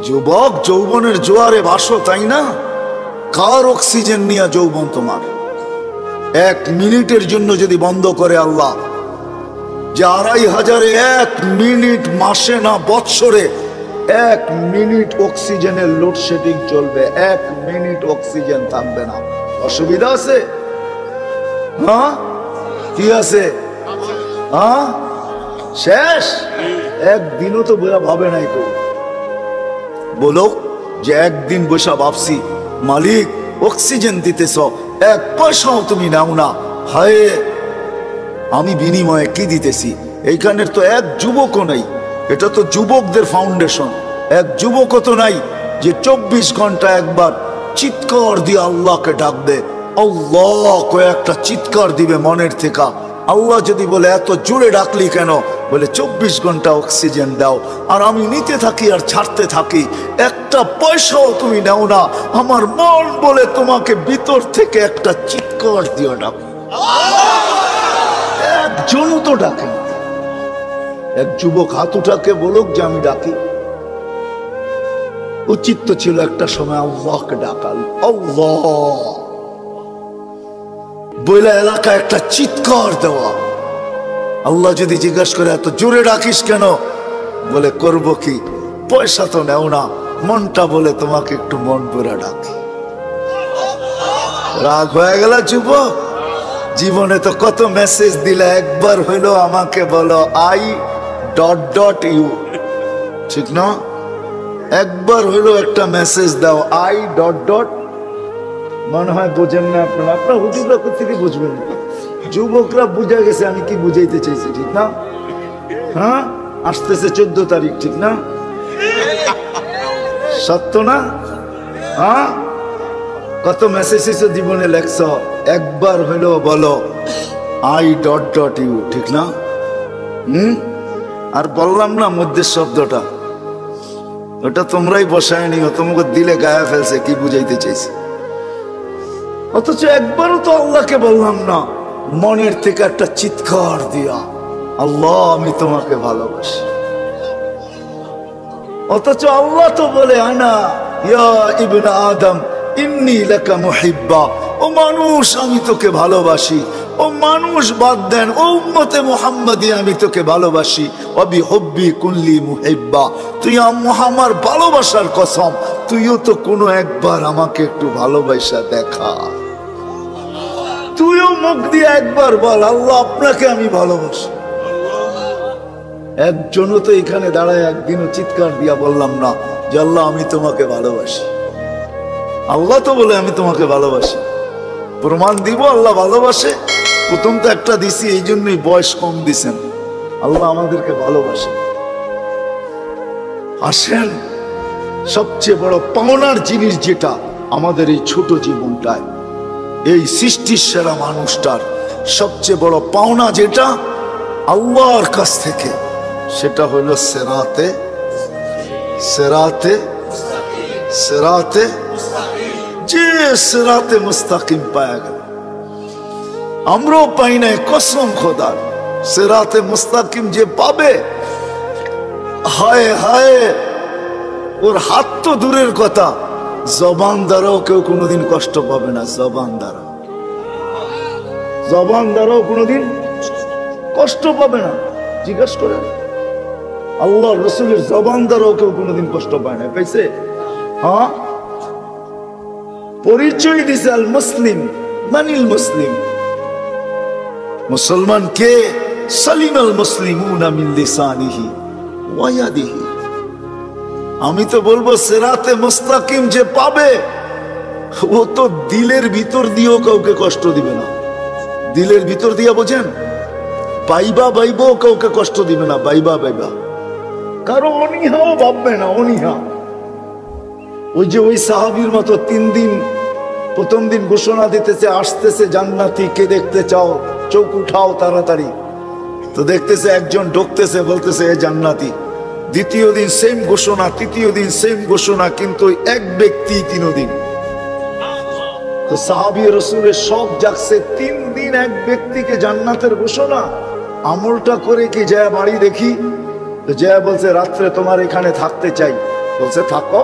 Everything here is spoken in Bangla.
যুবক, যৌবনের জোয়ারে ভাসো, তাই না? কার অক্সিজেন নিয়ে যৌবন তোমার? 1 মিনিটের জন্য যদি বন্ধ করে আল্লাহ, যে 2500 1 মিনিট, মাসে না বৎসরে 1 মিনিট অক্সিজেনের লোডশেডিং চলবে, 1 মিনিট অক্সিজেন থাকবে না, অসুবিধা আছে? হ্যাঁ, কি আছে? হ্যাঁ, শেষ। একদিনও তো ভাবে নাই তো। বলো যে একদিন বসা ভাবছি মালিক অক্সিজেন দিতেছ, 1 পয়সাও তুমি নাও না, হায় আমি বিনিময়ে কি দিতেছি? এইখানের তো 1 যুবকও নাই। এটা তো যুবকদের ফাউন্ডেশন। 1 যুবকও তো নাই যে 24 ঘন্টা একবার চিৎকার দিয়ে আল্লাহকে ডাকবে। আল্লাহ কয়েকটা চিৎকার দিবে মনের থেকে। আল্লাহ যদি বলে এত জোরে ডাকলি কেন? বলে 24 ঘন্টা অক্সিজেন দাও, আর আমি নিতে থাকি আর ছাড়তে থাকি, 1 পয়সাও তুমি নাও না। আমার মন বলে তোমাকে ভিতর থেকে একটা চিৎকার দিয়ে ডাকো। একজনও তো ডাকে। 1 যুবক হাত উঠাকে বলুক যে আমি ডাকি। উচিত তো ছিল একটা সময় আল্লাহকে ডাকাল, আল্লাহ বলে এলাকা একটা চিৎকার দেওয়া। আল্লাহ যদি জিজ্ঞাসা করে এত জোরে ডাকিস কেন? বলে করব কি, পয়সা তো নেও না, মনটা বলে তোমাকে একটু মন ভরে ডাকি। রাগ হয়ে গেল যুবক? জীবনে তো কত মেসেজ দিলে, একবার হইলো আমাকে বলো I.U, ঠিক না? একবার হইলো একটা মেসেজ দাও I. মনে হয় বোঝেন না আপনারা, আপনার হুজুররা কোথেকে বুঝবেন? যুবকরা বুঝা গেছে আমি কি বুঝাইতে চাইছি, ঠিক না? হ্যাঁ, আসতেছে 14 তারিখ, ঠিক না? সত্য না? হ্যাঁ, কত মেসেজ জীবনে লেখছ, একবার হইলো বলো I.U, ঠিক না? আর বললাম না মধ্যে শব্দটা, ওটা তোমরাই বসায় নিও, তোমাকে দিলে গায়ে ফেলছে কি বুঝাইতে চাইছে। অথচ একবারও তো আল্লাহকে বললাম না মনের থেকে একটা চিৎকার দিয়া, আল্লাহ আমি তোমাকে ভালোবাসি। অথচ আল্লাহ তো বলে আনা ইয়া ইবনে আদম ইন্নী লাকা মুহিব্বা, ও মানুষ আমি তোকে ভালোবাসি। ও মানুষ বাদ দেন, ও উম্মতে মুহাম্মাদি আমি তোকে ভালোবাসি। ওয়াবি হুব্বি কুল্লি মুহিব্বা, তুই আমার ভালোবাসার কসম তুইও তো কোনো একবার আমাকে একটু ভালোবাসা দেখা। তুইও মুখ দিয়ে একবার বল আল্লাহ আপনাকে আমি ভালোবাসি। একজনও তো এখানে দাঁড়ায় একদিনও চিৎকার দিয়া বললাম না যে আল্লাহ আমি তোমাকে ভালোবাসি। আল্লাহ তো বলে আমি তোমাকে ভালোবাসি। প্রমাণ দিব আল্লাহ ভালোবাসে? প্রথম তো একটা দিছি, এই জন্যই বয়স কম দিছেন। আল্লাহ আমাদেরকে ভালোবাসে। আসেন, সবচেয়ে বড় পাওনার জিনিস যেটা আমাদের এই ছোট জীবনটায়, এই সৃষ্টির সেরা মানুষটার সবচেয়ে বড় পাওনা যেটা আল্লাহর কাছ থেকে, সেটা হলো সেরাতে সেরাতে সেরাতে যে সেরাতে মুস্তাকিম পায়া গেল। আমরাও পাই নাই, কসম খোদার। সেরাতে মুস্তাকিম যে পাবে, হায় হায়, ওর হাত তো দূরের কথা, জবান দ্বারাও কেউ কোনোদিন কষ্ট পাবে না। জবান দ্বারাও কোনোদিন কষ্ট পাবে না। জিজ্ঞাসা করেন, আল্লাহ রসুলের জবান দ্বারাও কেউ কোনোদিন কষ্ট পায় না, পাইছে? হ্যাঁ, পরিচয় দিছে আল মুসলিম, মানিল মুসলিম। মুসলমান কে? সালিম আল মুসলিমুনা মিন লিসানিহি ওয়া ইয়াদিহি। আমি তো বলবো সেরাতে মুস্তাকিম যে পাবে, ও তো দিলের ভিতর দিয়েও কাউকে কষ্ট দিবে না। দিলের ভিতর দিয়া বোঝেন, বাইবা কাউকে কষ্ট দিবে না। বাইবা কারো অনীহাও ভাববে না, অনীহা। ওই যে ওই সাহাবীর মতো 3 দিন, প্রথম দিন ঘোষণা দিতেছে আসতেছে জান্নাতি, কে দেখতে চাও চোখ উঠাও তাড়াতাড়ি। তো দেখতেছে একজন ঢুকতেছে, বলতেছে এ জান্নাতি। দ্বিতীয় দিন সেম ঘোষণা, তৃতীয় দিন সেম ঘোষণা, কিন্তু এক ব্যক্তি 3 দিন। তো সাহাবী রাসূলের সব জাগছে, 3 দিন এক ব্যক্তিকে জান্নাতের ঘোষণা। আমলটা করে কি যায় বাড়ি দেখি? তো যায় বলছে রাত্রে তোমার এখানে থাকতে চাই। বলছে থাকো,